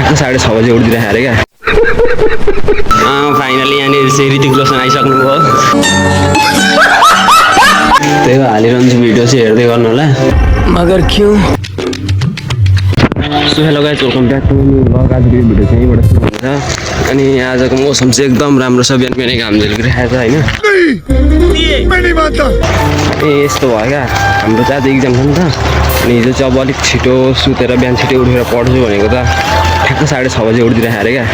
ठ्याक्क 6:30 बजे उठिदिरहेको अरे क्या। फाइनली यहाँनिर चाहिँ ऋतिक रोशन आइसक्नु भयो। त्यही हो हालिरहन्छु भिडियो चाहिँ हेर्दै गर्नु होला। मगर क्यों? So hello guys, welcome back to new blog. आजको भिडियो चाहिँ यहीँबाट सुरु हुन्छ। अनि आजको मौसम चाहिँ एकदम राम्रो छ, बिहान बिहानै घाम झुल्किरहेको छ होइन। यस्तो भयो क्या, हाम्रो चाहिँ आज इक्जाम छ नि त। अनि हिजो चाहिँ अब अलिक छिटो सुतेर बिहान छिटो उठेर पढ्छु भनेको त ठ्याक्क 6:30 बजे उठिदिरहेको अरे क्या।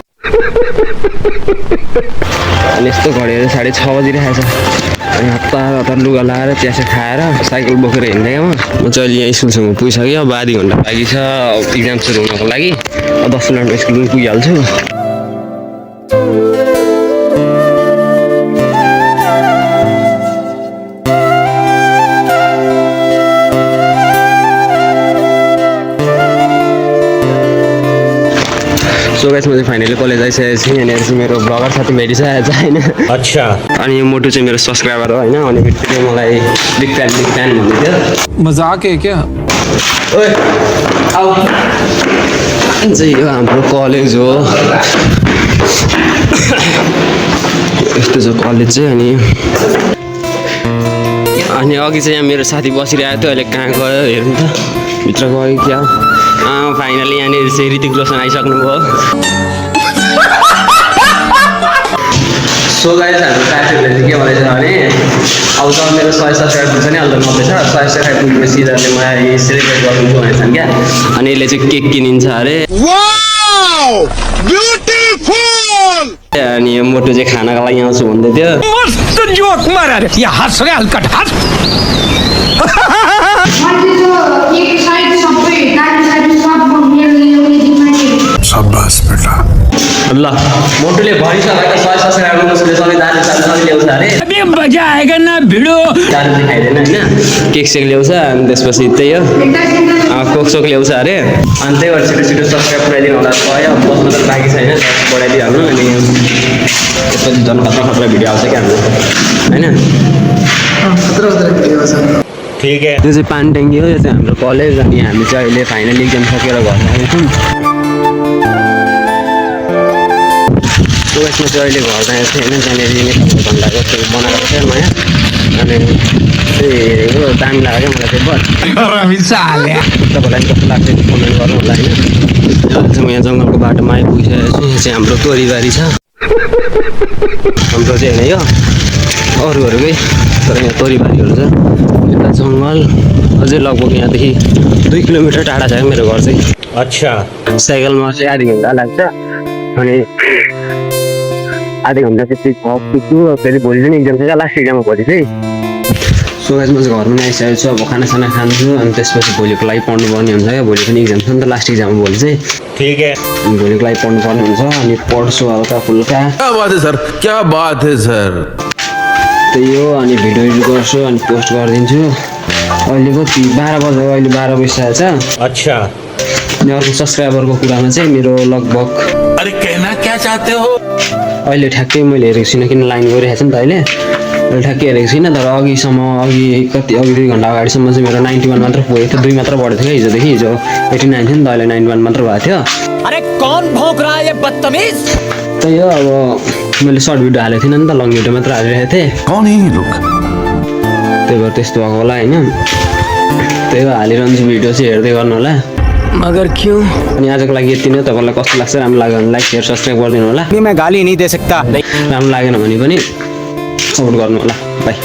अनि यस्तो घडेर 6:30 बजिरहेको छ। अनि हतार लुगा लगाएर चियासिया खाएर साइकल बोकेर हिँड्दै म चाहिँ अहिले यहाँ स्कुलसम्म पुगिसकेँ। अब आधी घन्टा बाँकी छ इक्जाम सुरु हुनको लागि। 10 मिनटमा स्कुल पनि पुगिहाल्छु। सो गाइस, म चाहिँ फाइनली कलेज आइसकेको छु। यहाँनिर चाहिँ मेरो ब्लगर साथी भेटिसकेको छ होइन। अच्छा। अनि यो मोटु चाहिँ मेरो सब्सक्राइबर हो होइन। अनि बित्तिकै मलाई बिग फ्यान भन्दै थियो। मजाक है क्या? ओए आऊ चाहिँ यो हाम्रो कलेज हो। यस्तो छ कलेज चाहिँ। अनि अघि चाहिँ यहाँ मेरो साथी बसिरहेको थियो, अहिले कहाँ गयो हेर्नु त, भित्र गयो क्या। फाइनली यहाँनिर चाहिँ ऋतिक रोशन आइसक्नु भयो। सो गाइस, हाम्रो साथीहरूले चाहिँ के भन्दैछ भने अब जब मेरो 100 सब्सक्राइब हुन्छ नि, अहिले 90 छ, 100 सब्सक्राइब पुगेपछि यिनीहरूले मलाई सेलिब्रेट गरिदिन्छु भनेछन् क्या। अनि यसले चाहिँ केक किनिन्छ अरे। अनि यो मोटु चाहिँ खानाको लागि आउँछु भन्दै थियो। मस्त जोक मारा रे, ये हंस रे हल्का हंस। शाबाश बेटा। ल मोटुले भनिसक्यो 100 सब्सक्राइब गर्नुले सबै दाजु ल्याउँछ अरे। अबे मजा आएगा ना भिडियो। दाजु चाहिँ खाइदैन होइन, केक सेक ल्याउँछ। अनि त्यसपछि त्यही हो कोक ल्याउँछ अरे। अनि त्यही भएर छिटो सब्सक्राइब पुऱ्याइदिनु होला। 100 बस्नु त बाँकी छैन, बढाइदिइहाल्नु। अनि त्यसपछि झन् खतरा भिडियो आउँछ क्या हाम्रो होइन। ठीक है। त्यो चाहिँ पानी ट्याङ्की हो, यो चाहिँ हाम्रो कलेज। अनि हामी चाहिँ अहिले फाइनली इक्जाम सकेर घर आएको छौँ। यसमा चाहिँ अहिले घर आएको थियो होइन। त्यहाँनिर घन्टाको त्यो बनाएको थियो नयाँ। अनि त्यही हेरेको दामी लाग्यो क्या मलाई चाहिँ। तपाईँलाई कस्तो लाग्छ कमेन्ट गर्नु होला होइन। अहिले चाहिँ म यहाँ जङ्गलको बाटोमा आइपुगिसकेको छु। यहाँ चाहिँ हाम्रो तोरीबारी छ। हाम्रो चाहिँ होइन यो अरूहरूकै, तर यहाँ तोरीबारीहरू छ। यता जङ्गल अझै लगभग यहाँदेखि 2 किलोमिटर टाढा छ मेरो घर चाहिँ। अच्छा। साइकलमा चाहिँ आधी घन्टा लाग्छ। अनि आधी घन्टा चाहिँ पुग्छु। फेरि भोलि चाहिँ इक्जाम छ क्या, लास्ट इक्जाम हो भोलि चाहिँ। सो गाइस, म चाहिँ घरमा पनि आइसकेको छु। अब खानासाना खान्छु। अनि त्यसपछि भोलिको लागि पढ्नुपर्ने हुन्छ क्या। भोलि पनि इक्जाम छ नि त, लास्ट इक्जाम हो भोलि चाहिँ। ठीक है। अनि भोलिको लागि पढ्नुपर्ने हुन्छ। अनि पढ्छु हल्का फुल्का। क्या बात है सर, क्या बात है सर। त्यही हो। अनि भिडियो एडिट गर्छु अनि पोस्ट गरिदिन्छु। अहिलेको 12 बज्यो, अहिले 12 बजिसकेको छ। अच्छा। अनि अर्को सब्सक्राइबरको कुरामा चाहिँ मेरो लगभग अरे कहना क्या चाहते हो? अहिले ठ्याक्कै मैले हेरेको छुइनँ, किन लाइन गइरहेको छ नि त अहिले ठ्याक्कै हेरेको छुइनँ। तर अघि 2 घन्टा अगाडिसम्म चाहिँ मेरो 91 मात्र पुगेको थियो। 2 मात्र बढेको थियो क्या हिजोदेखि। हिजो 89 थियो नि त, अहिले 91 मात्र भएको थियो। अरे कौन भौंक रहा है ये बदतमीज? त्यही हो। अब मैले सर्ट भिडियो हालेको थिइनँ नि त, लङ भिडियो मात्र हालिरहेको थिएँ। कौन है ये लोग? त्यही भएर त्यस्तो भएको होला होइन। त्यही हो हालिरहन्छु भिडियो चाहिँ हेर्दै गर्नु होला। मगर क्यों? अनि आजको लागि यति नै। तपाईँलाई कस्तो लाग्छ, राम्रो लाग्यो भने लाइक शेयर सब्सक्राइब गरिदिनु होला। मैं गाली नहीं दे सकता। राम्रो लागेन भने पनि सपोर्ट गर्नु होला। बाई।